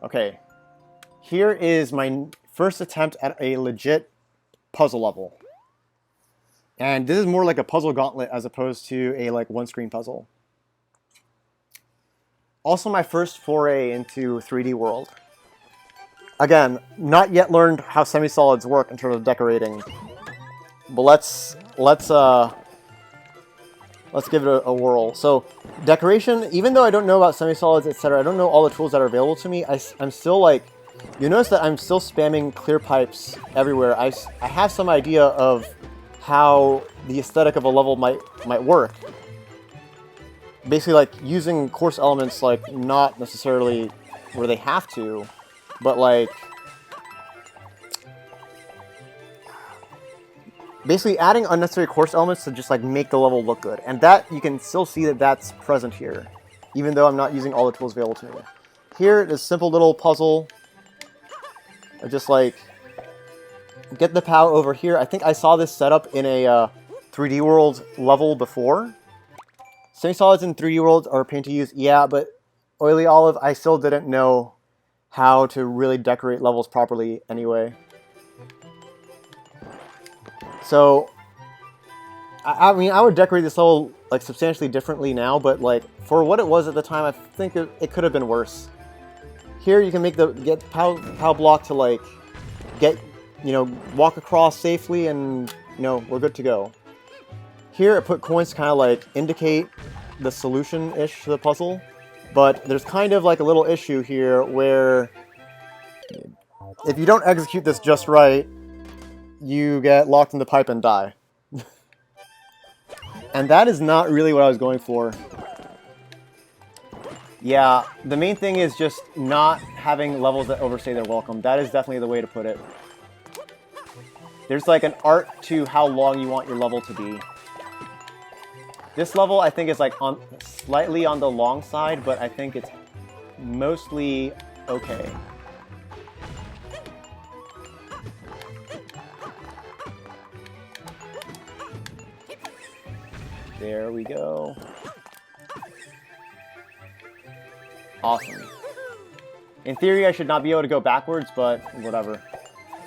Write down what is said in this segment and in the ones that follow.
Okay, here is my first attempt at a legit puzzle level. And this is more like a puzzle gauntlet as opposed to a like one-screen puzzle. Also my first foray into 3D World. Again, not yet learned how semi-solids work in terms of decorating. But let's give it a whirl. So, decoration, even though I don't know about semi-solids, etc., I don't know all the tools that are available to me, I'm still like, you notice that I'm still spamming clear pipes everywhere. I have some idea of how the aesthetic of a level might work. Basically, like, using coarse elements, like, not necessarily where they have to, but, like, basically adding unnecessary coarse elements to just, like, make the level look good. And that, you can still see that that's present here, even though I'm not using all the tools available to me. Here, this simple little puzzle, I just, like, get the POW over here. I think I saw this setup in a 3D World level before. Semi-solids in 3D World are a pain to use, yeah, but Oily Olive, I still didn't know how to really decorate levels properly anyway. So, I mean, I would decorate this level, like, substantially differently now, but, like, for what it was at the time, I think it could have been worse. Here, you can get the POW block to, like, walk across safely, and, we're good to go. Here, I put coins to kind of, like, indicate the solution-ish to the puzzle, but there's kind of, like, a little issue here where if you don't execute this just right, you get locked in the pipe and die. And that is not really what I was going for. Yeah, the main thing is just not having levels that overstay their welcome. That is definitely the way to put it. There's like an art to how long you want your level to be. This level, I think, is like slightly on the long side, but I think it's mostly okay. There we go. Awesome. In theory, I should not be able to go backwards, but whatever.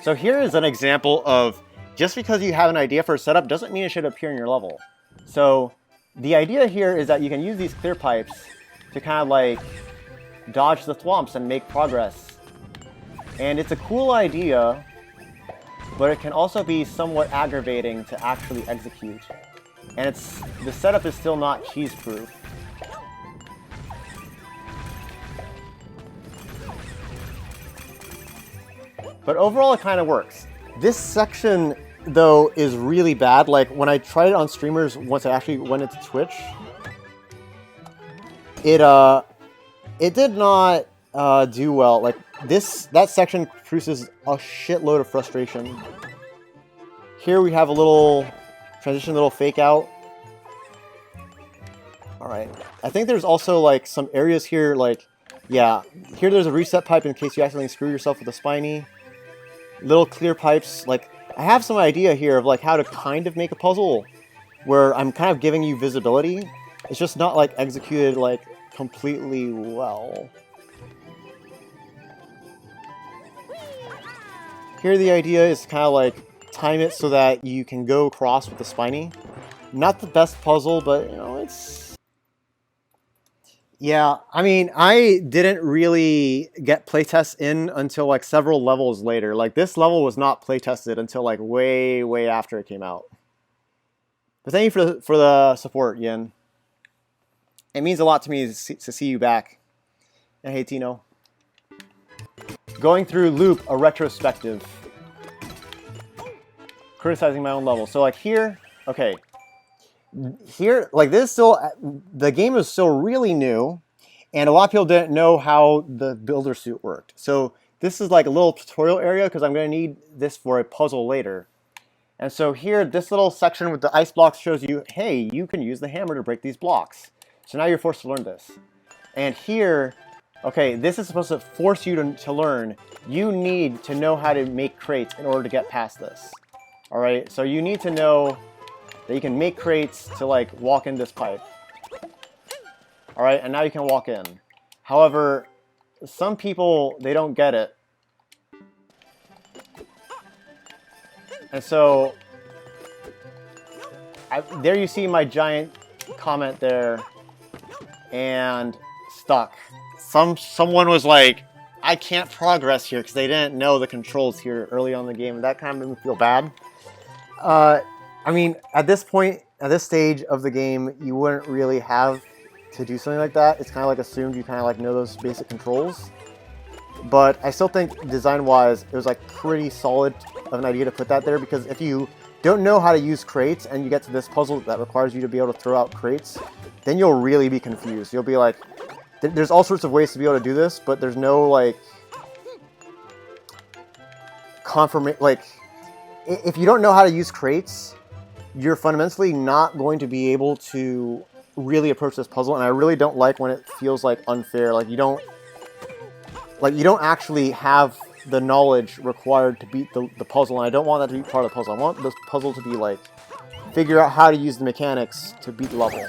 So here is an example of just because you have an idea for a setup doesn't mean it should appear in your level. So the idea here is that you can use these clear pipes to kind of like dodge the thwomps and make progress. And it's a cool idea, but it can also be somewhat aggravating to actually execute. And the setup is still not cheese-proof. But overall, it kind of works. This section, though, is really bad. Like, when I tried it on streamers, once I actually went into Twitch, it did not do well. Like, that section produces a shitload of frustration. Here we have a little transition, little fake out. Alright. I think there's also, like, some areas here, like, yeah. Here there's a reset pipe in case you accidentally screw yourself with a spiny. Little clear pipes. Like, I have some idea here of, like, how to kind of make a puzzle where I'm kind of giving you visibility. It's just not, like, executed, like, completely well. Here the idea is kind of, like, time it so that you can go across with the spiny. Not the best puzzle, but, it's... Yeah, I mean, I didn't really get playtests in until, like, several levels later. Like, this level was not playtested until, like, way, way after it came out. But thank you for the support, Yin. It means a lot to me to see you back. And hey, Tino. Going through Loop, a retrospective. Criticizing my own level. So, like, here, okay. Here, like, this is still, the game is still really new, and a lot of people didn't know how the builder suit worked. So this is like a little tutorial area because I'm going to need this for a puzzle later. And so here, this little section with the ice blocks shows you, hey, you can use the hammer to break these blocks. So now you're forced to learn this. And here, okay, this is supposed to force you to learn. You need to know how to make crates in order to get past this. All right, so you need to know that you can make crates to, like, walk in this pipe. Alright, and now you can walk in. However, some people, they don't get it. And so, there you see my giant comment there, and stuck. Someone was like, I can't progress here because they didn't know the controls here early on in the game, and that kind of made me feel bad. I mean, at this point, at this stage of the game, you wouldn't really have to do something like that. It's kind of like assumed you kind of like know those basic controls. But I still think design-wise, it was like pretty solid of an idea to put that there, because if you don't know how to use crates and you get to this puzzle that requires you to be able to throw out crates, then you'll really be confused. You'll be like, there's all sorts of ways to be able to do this, but there's no like confirmation. Like, if you don't know how to use crates, you're fundamentally not going to be able to really approach this puzzle. And I really don't like when it feels like unfair. Like you don't actually have the knowledge required to beat the puzzle, and I don't want that to be part of the puzzle. I want this puzzle to be like, figure out how to use the mechanics to beat the level.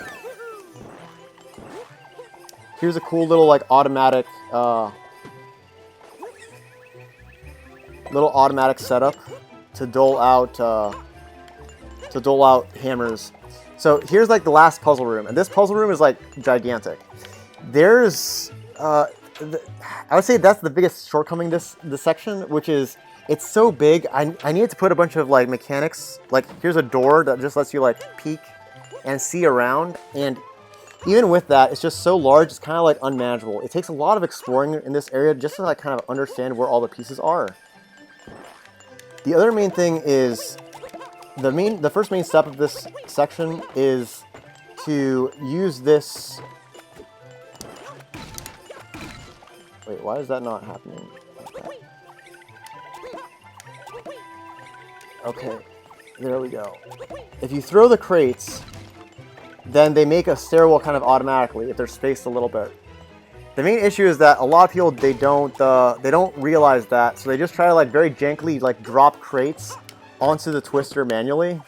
Here's a cool little like automatic setup to dole out hammers. So here's like the last puzzle room, and this puzzle room is like gigantic. There's I would say that's the biggest shortcoming this section, which is it's so big. I needed to put a bunch of like mechanics. Like here's a door that just lets you like peek and see around, and even with that, it's just so large. It's kind of like unmanageable. It takes a lot of exploring in this area just to like kind of understand where all the pieces are. The other main thing is the first main step of this section is to use this. Wait, why is that not happening? Okay, there we go. If you throw the crates, then they make a stairwell kind of automatically if they're spaced a little bit. The main issue is that a lot of people, they don't realize that, so they just try to like very jankily like drop crates onto the twister manually,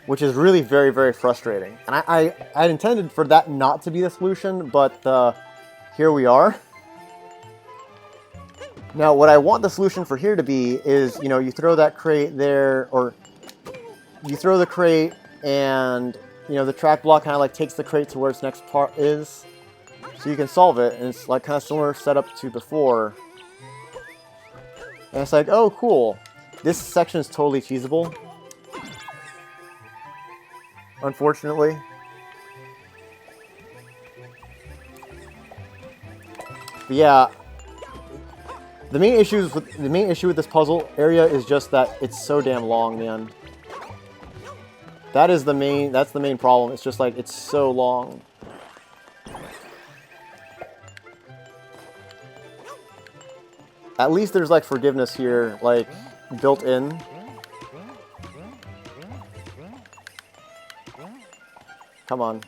which is really very, very frustrating. And I intended for that not to be the solution, but here we are. Now, what I want the solution for here to be is, you know, you throw that crate there, or you throw the crate and, you know, the track block kind of like takes the crate to where its next part is. So you can solve it, and it's like kind of similar setup to before. And it's like, oh, cool. This section is totally feasible. Unfortunately. But yeah. The main issue with this puzzle area is just that it's so damn long, man. That's the main problem. It's just like it's so long. At least there's like forgiveness here, like built in. Come on.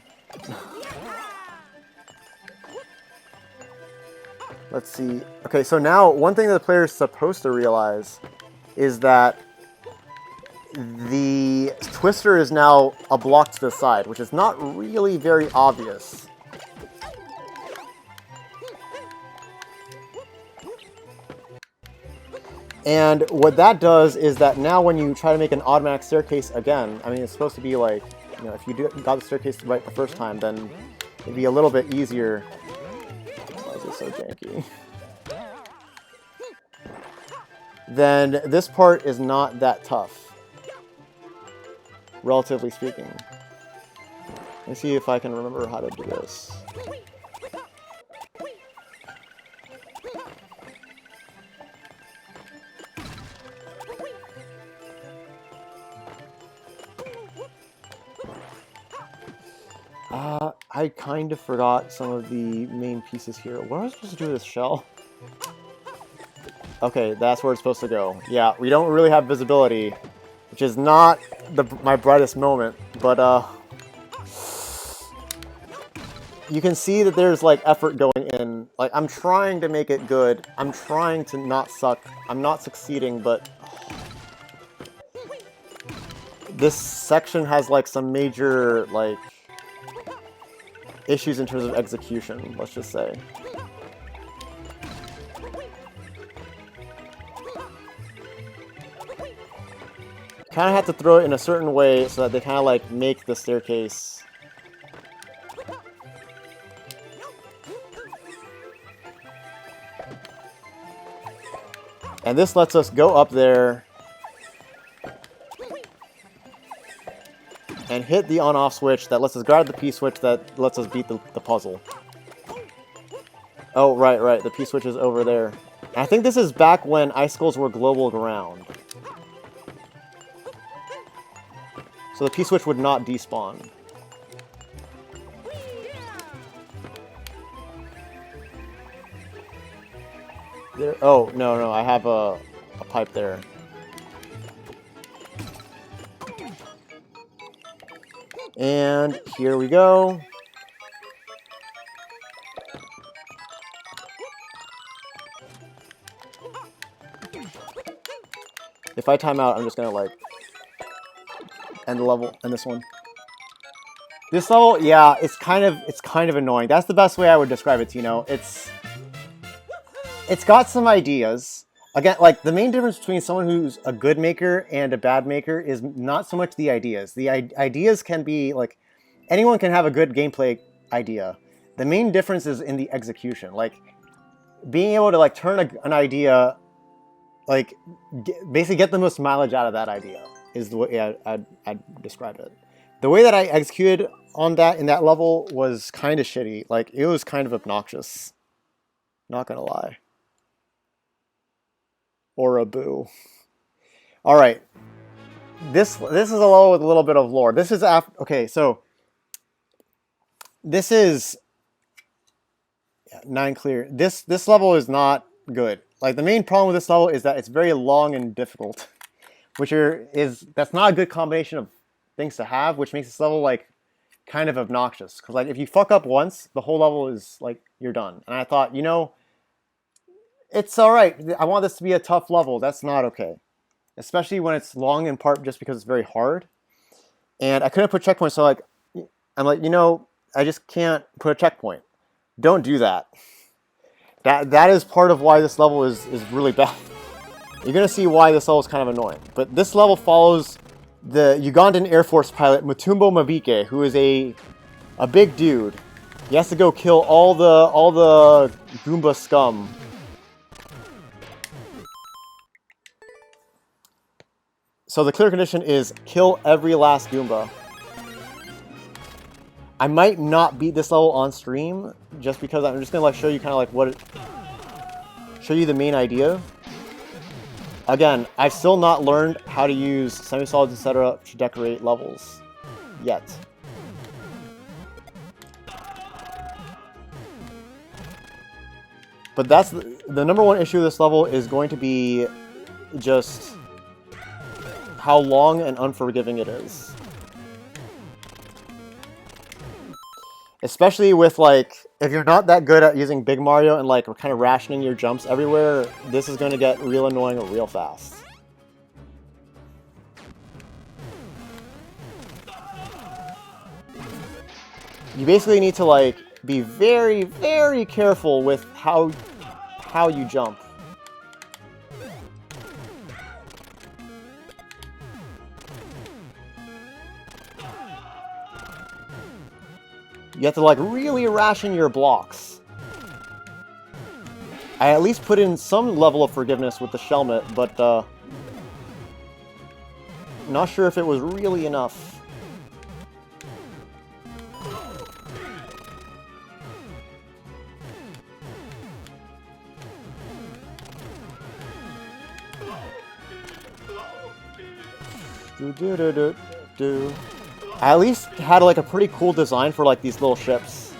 Let's see. Okay, so now one thing that the player is supposed to realize is that the twister is now a block to the side, which is not really very obvious. And what that does is that now when you try to make an automatic staircase again, I mean, it's supposed to be like, you know, if you got the staircase right the first time, then it'd be a little bit easier. Why is it so janky? Then this part is not that tough, relatively speaking. Let me see if I can remember how to do this. I kind of forgot some of the main pieces here. What am I supposed to do with this shell? Okay, that's where it's supposed to go. Yeah, we don't really have visibility, which is not my brightest moment, but you can see that there's like effort going in. Like, I'm trying to make it good. I'm trying to not suck. I'm not succeeding, but this section has like some major like issues in terms of execution, let's just say. kind of have to throw it in a certain way so that they kind of like make the staircase. And this lets us go up there and hit the on-off switch that lets us grab the P switch that lets us beat the puzzle. Oh, right. The P switch is over there. And I think this is back when icicles were global ground. So the P switch would not despawn. There. Oh, no, I have a pipe there. And here we go. If I time out, I'm just gonna like end the level, end this one. This level, yeah, it's kind of annoying. That's the best way I would describe it, Tino. It's got some ideas. Again, like the main difference between someone who's a good maker and a bad maker is not so much the ideas. The ideas can be like, anyone can have a good gameplay idea. The main difference is in the execution. Like being able to like turn an idea, like basically get the most mileage out of that idea is the way I'd describe it. The way that I executed on that in that level was kind of shitty. Like it was kind of obnoxious. Not gonna lie. Or a boo. All right, this is a level with a little bit of lore. This is after. Okay, so this is 9 clear. This level is not good. Like the main problem with this level is that it's very long and difficult, that's not a good combination of things to have, which makes this level like kind of obnoxious. Because like if you fuck up once, the whole level is like you're done. And I thought, you know, it's all right. I want this to be a tough level. That's not okay. Especially when it's long in part just because it's very hard. And I couldn't put checkpoints, so like, I'm like, you know, I just can't put a checkpoint. Don't do that. That is part of why this level is really bad. You're going to see why this level is kind of annoying. But this level follows the Ugandan Air Force pilot Mutumbo Mabike, who is a big dude. He has to go kill all the Goomba scum. So the clear condition is kill every last Goomba. I might not beat this level on stream, just because I'm just gonna like show you kind of like show you the main idea. Again, I've still not learned how to use semi-solids, etc. to decorate levels yet. But that's the number one issue of this level is going to be just how long and unforgiving it is. Especially with like, if you're not that good at using Big Mario and like kind of rationing your jumps everywhere, this is going to get real annoying real fast. You basically need to like be very, very careful with how you jump. You have to like really ration your blocks. I at least put in some level of forgiveness with the Shelmet, but not sure if it was really enough. I at least had like a pretty cool design for like these little ships.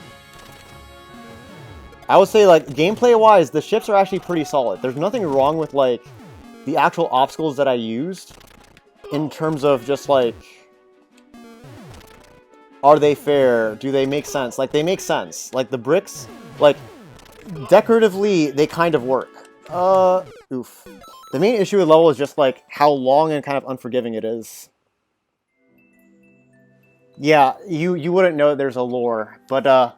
I would say like gameplay wise, the ships are actually pretty solid. There's nothing wrong with like the actual obstacles that I used in terms of just like, are they fair? Do they make sense? Like they make sense. Like the bricks, like decoratively, they kind of work. Oof. The main issue with the level is just like how long and kind of unforgiving it is. Yeah, you wouldn't know there's a lore, but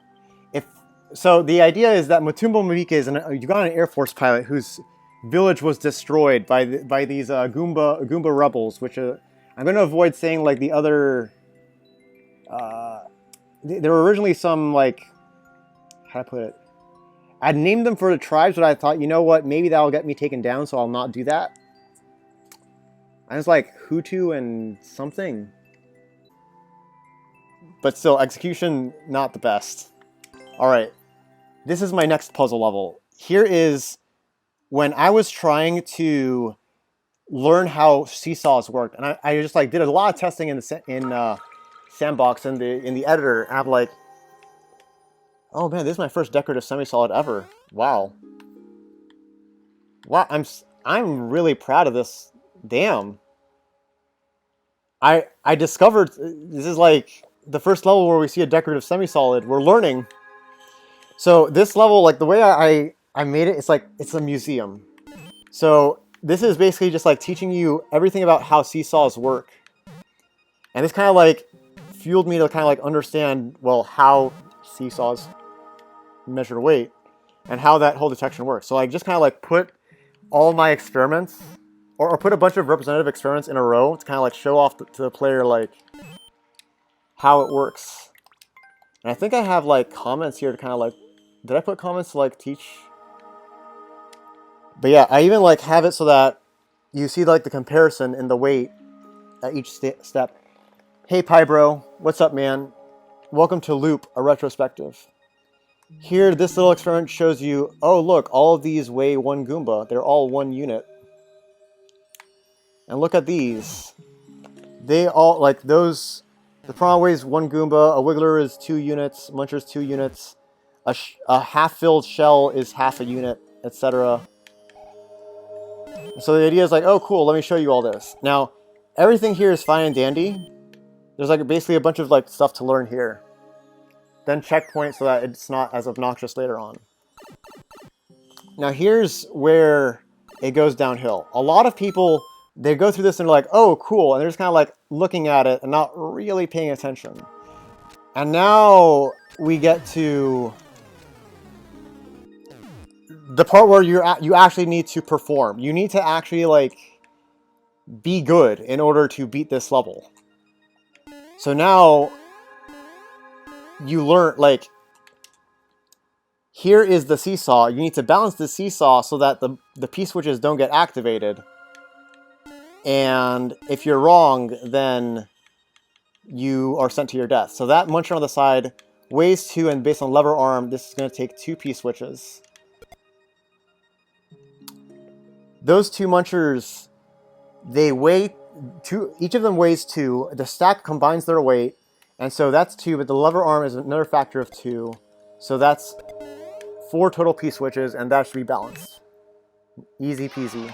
so the idea is that Mutumbo Mabike is you got an Air Force pilot whose village was destroyed by these Goomba rebels, which I I'm going to avoid saying like the other. There were originally some like, how do I put it? I'd named them for the tribes, but I thought, you know what? Maybe that'll get me taken down, so I'll not do that. I was like Hutu and something. But still, execution, not the best. Alright, this is my next puzzle level. Here is when I was trying to learn how seesaws worked, and I just like did a lot of testing in the sandbox in the editor, and I'm like, oh man, this is my first decorative semi-solid ever. Wow. Wow, I'm really proud of this. Damn. I discovered this is like the first level where we see a decorative semi-solid. We're learning. So this level, like the way I made it, it's like it's a museum. So this is basically just like teaching you everything about how seesaws work. And this kind of like fueled me to kind of like understand, well, how seesaws measure weight and how that whole detection works. So I just kind of like put all my experiments or put a bunch of representative experiments in a row to kind of like show off to the player like how it works. And I think I have like comments here to kind of like, did I put comments to like teach? But yeah, I even like have it so that you see like the comparison in the weight at each step. Hey Pybro, what's up man? Welcome to Loop, a retrospective. Here, this little experiment shows you, oh look, all of these weigh 1 Goomba. They're all 1 unit. And look at these. They all, like those, the prawn weighs 1 Goomba, a Wiggler is 2 units, Muncher's 2 units, a half-filled shell is half a unit, etc. So the idea is like, oh cool, let me show you all this. Now, everything here is fine and dandy. There's like basically a bunch of like stuff to learn here. Then checkpoint so that it's not as obnoxious later on. Now here's where it goes downhill. A lot of people, they go through this and they're like, oh cool, and they're just kind of like looking at it and not really paying attention. And now we get to the part where you actually need to perform. You need to actually like be good in order to beat this level. So now you learn, like, here is the seesaw. You need to balance the seesaw so that the P-switches don't get activated. And if you're wrong, then you are sent to your death. So that muncher on the side weighs 2, and based on lever arm, this is going to take 2 P-switches. Those 2 munchers, they weigh 2, each of them weighs 2. The stack combines their weight. And so that's 2, but the lever arm is another factor of 2. So that's 4 total P-switches, and that should be balanced. Easy peasy.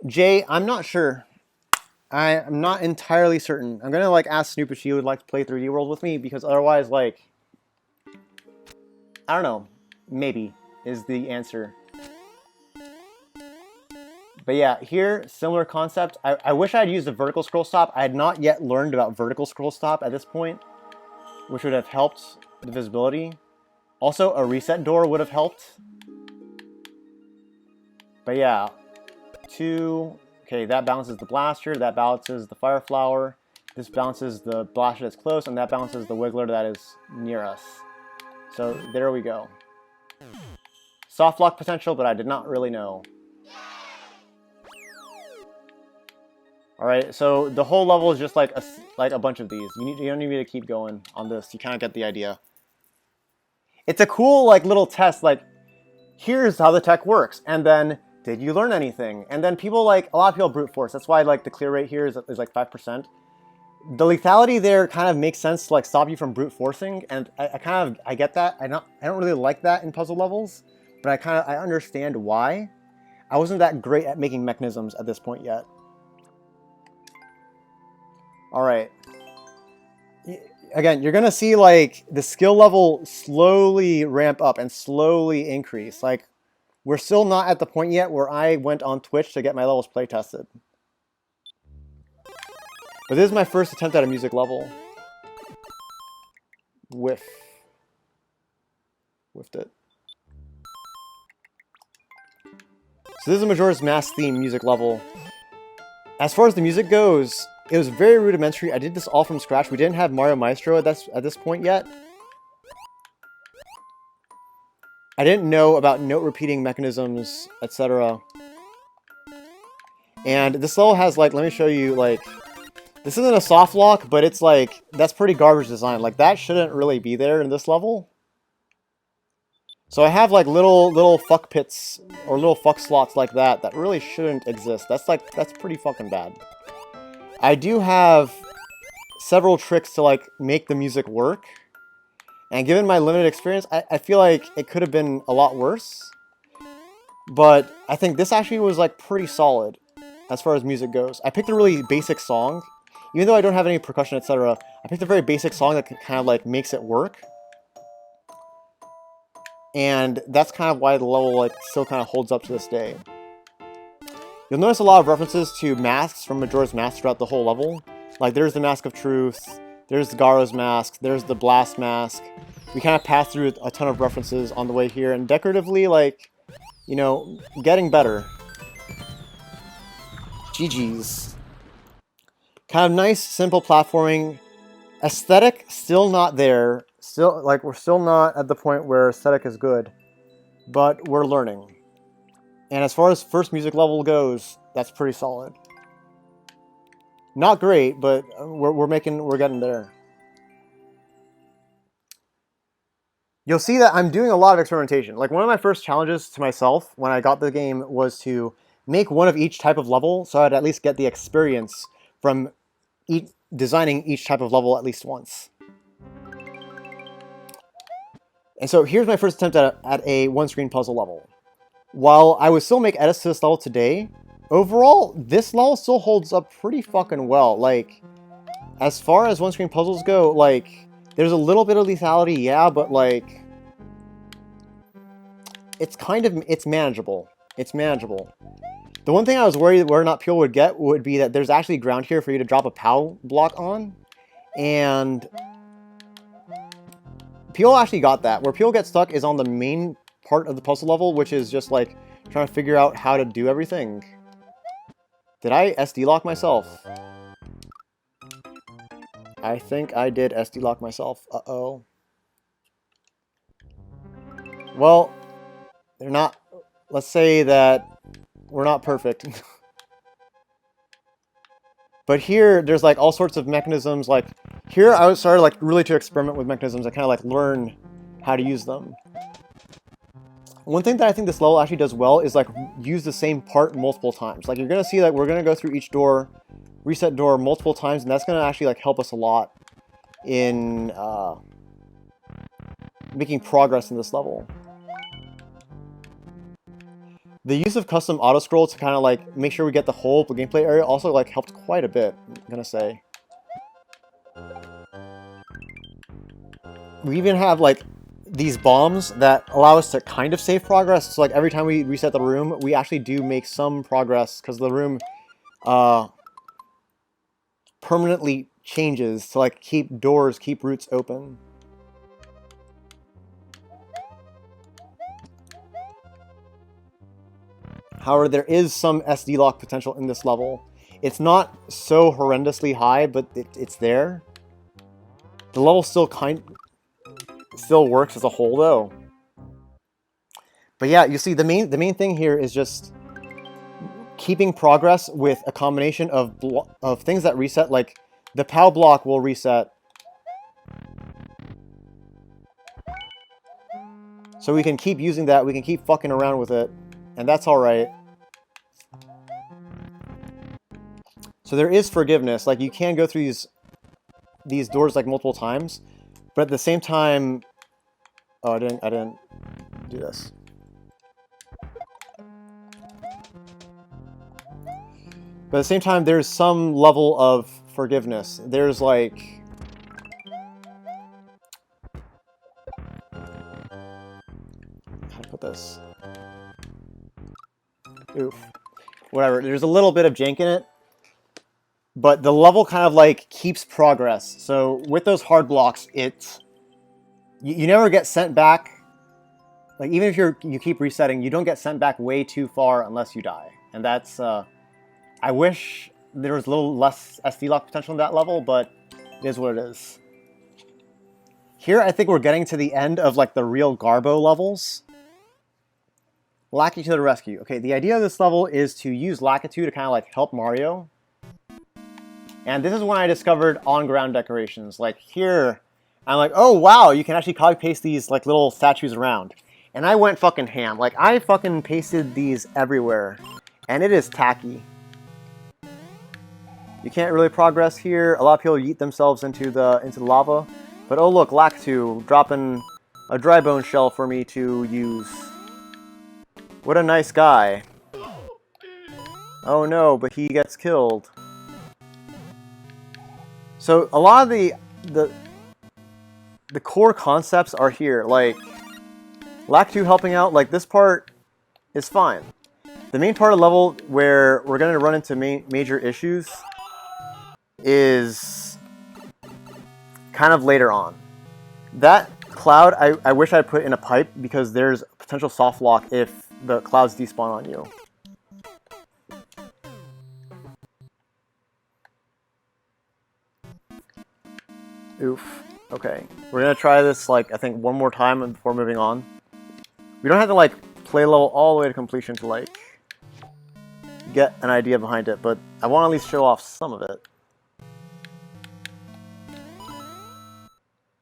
Jay, I'm not sure. I'm not entirely certain. I'm gonna like ask Snoop if she would like to play 3D World with me, because otherwise, like, I don't know. Maybe is the answer. But yeah, here, similar concept. I wish I had used a vertical scroll stop. I had not yet learned about vertical scroll stop at this point, which would have helped the visibility. Also, a reset door would have helped. But yeah, 2. Okay, that balances the blaster, that balances the fire flower, this balances the blaster that's close, and that balances the wiggler that is near us. So there we go. Soft lock potential, but I did not really know. Alright, so the whole level is just like a bunch of these. You don't need me to keep going on this. You kind of get the idea. It's a cool like little test, like, here's how the tech works, and then did you learn anything? And then people like, a lot of people brute force. That's why like the clear rate here is like 5%. The lethality there kind of makes sense to like stop you from brute forcing, and I get that. I don't really like that in puzzle levels, but I understand why. I wasn't that great at making mechanisms at this point yet. Alright. Again, you're going to see like the skill level slowly ramp up and slowly increase. Like, we're still not at the point yet where I went on Twitch to get my levels play tested. But this is my first attempt at a music level. Whiffed it. So this is a Majora's Mask theme music level. As far as the music goes, it was very rudimentary. I did this all from scratch. We didn't have Mario Maestro at this point yet. I didn't know about note repeating mechanisms, etc. And this level has, like, let me show you, like, this isn't a soft lock, but it's like, that's pretty garbage design. Like, that shouldn't really be there in this level. So I have, like, little fuck pits or little fuck slots like that really shouldn't exist. That's pretty fucking bad. I do have several tricks to, like, make the music work. And given my limited experience, I feel like it could have been a lot worse. But I think this actually was, like, pretty solid as far as music goes. I picked a really basic song. Even though I don't have any percussion, etc., I picked a very basic song that kind of, like, makes it work. And that's kind of why the level, like, still kind of holds up to this day. You'll notice a lot of references to masks from Majora's Mask throughout the whole level. Like, there's the Mask of Truth, there's the Garo's Mask, there's the Blast Mask. We kind of passed through a ton of references on the way here, and decoratively, like, you know, getting better. GG's. Kind of nice, simple platforming. Aesthetic, still not there. Still, like, we're still not at the point where aesthetic is good. But we're learning. And as far as first music level goes, that's pretty solid. Not great, but we're getting there. You'll see that I'm doing a lot of experimentation. Like, one of my first challenges to myself when I got the game was to make one of each type of level, so I'd at least get the experience from designing each type of level at least once. And so here's my first attempt at a one-screen puzzle level. While I would still make edits to this level today, overall, this level still holds up pretty fucking well. Like, as far as one-screen puzzles go, like, there's a little bit of lethality, yeah, but, like, it's manageable. It's manageable. The one thing I was worried where or not people would get would be that there's actually ground here for you to drop a POW block on, and people actually got that. Where people get stuck is on the main part of the puzzle level, which is just, like, trying to figure out how to do everything. Did I SD lock myself? I think I did SD lock myself. Uh-oh. Well, they're not... Let's say that we're not perfect. But here, there's, like, all sorts of mechanisms. Like, here I started, like, really to experiment with mechanisms and kind of, like, learn how to use them. One thing that I think this level actually does well is, like, use the same part multiple times. Like, you're going to see that we're going to go through each door, reset door multiple times, and that's going to actually, like, help us a lot in making progress in this level. The use of custom auto-scroll to kind of, like, make sure we get the whole gameplay area also, like, helped quite a bit, I'm gonna say. We even have, like, these bombs that allow us to kind of save progress. So, like, every time we reset the room, we actually do make some progress because the room permanently changes to, like, keep routes open. However, there is some SD lock potential in this level. It's not so horrendously high, but it's there. The level still works as a whole, though. But yeah, you see, the main thing here is just keeping progress with a combination of things that reset. Like, the POW block will reset. So we can keep using that. We can keep fucking around with it. And that's alright. So there is forgiveness. Like, you can go through these doors, like, multiple times. But at the same time... Oh, I didn't do this. But at the same time, there's some level of forgiveness. There's, like... How to put this? Oof. Whatever. There's a little bit of jank in it. But the level kind of, like, keeps progress. So with those hard blocks, you never get sent back. Like, even if you keep resetting, you don't get sent back way too far unless you die. And that's... I wish there was a little less SD lock potential in that level, but it is what it is. Here, I think we're getting to the end of like the real Garbo levels. Lackey to the rescue. Okay, the idea of this level is to use Lakitu to kind of like help Mario. And this is when I discovered on-ground decorations. Like here, I'm like, oh wow, you can actually copy-paste these like little statues around. And I went fucking ham. Like I fucking pasted these everywhere. And it is tacky. You can't really progress here. A lot of people yeet themselves into the lava. But oh look, Lakitu dropping a dry bone shell for me to use. What a nice guy. Oh no, but he gets killed. So a lot of the core concepts are here. Like Lakitu helping out, like this part is fine. The main part of the level where we're going to run into major issues is kind of later on. That cloud, I wish I put in a pipe because there's potential soft lock if the clouds despawn on you. Oof. Okay. We're going to try this, like, I think one more time before moving on. We don't have to, like, play level all the way to completion to, like, get an idea behind it, but I want to at least show off some of it.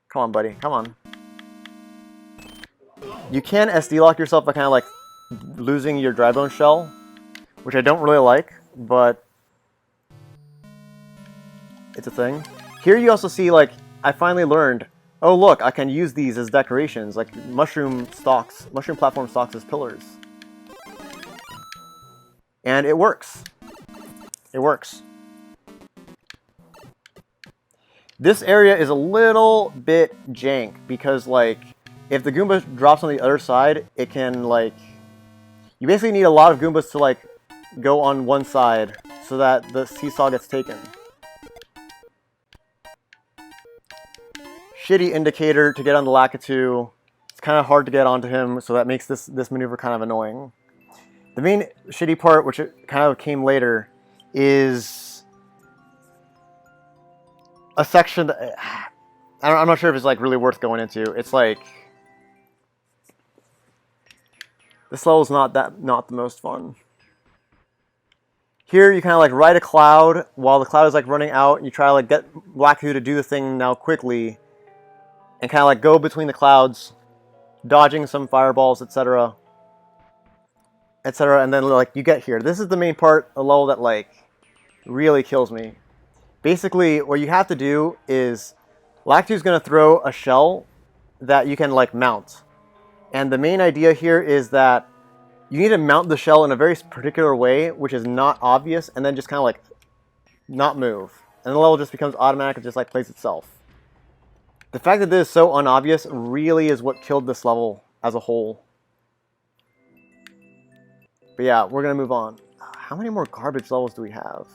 Come on, buddy. Come on. You can SD lock yourself by kind of, like, losing your dry bone shell, which I don't really like, but it's a thing. Here you also see, like, I finally learned, oh look, I can use these as decorations, like mushroom platform stalks as pillars. And it works. It works. This area is a little bit jank because, like, if the Goomba drops on the other side, it can, like, you basically need a lot of Goombas to, like, go on one side so that the seesaw gets taken. Shitty indicator to get on the Lakitu. It's kind of hard to get onto him, so that makes this maneuver kind of annoying. The main shitty part, which it kind of came later, is a section that I'm not sure if it's like really worth going into. It's like this level's not the most fun. Here you kind of like ride a cloud while the cloud is like running out, and you try to like get Lakitu to do the thing now quickly, and kind of like go between the clouds, dodging some fireballs, etc. etc. And then like you get here. This is the main part of the level that like really kills me. Basically, what you have to do is Lakitu's going to throw a shell that you can like mount. And the main idea here is that you need to mount the shell in a very particular way, which is not obvious, and then just kind of like not move. And the level just becomes automatic, it just like plays itself. The fact that this is so unobvious really is what killed this level as a whole. But yeah, we're going to move on. How many more garbage levels do we have?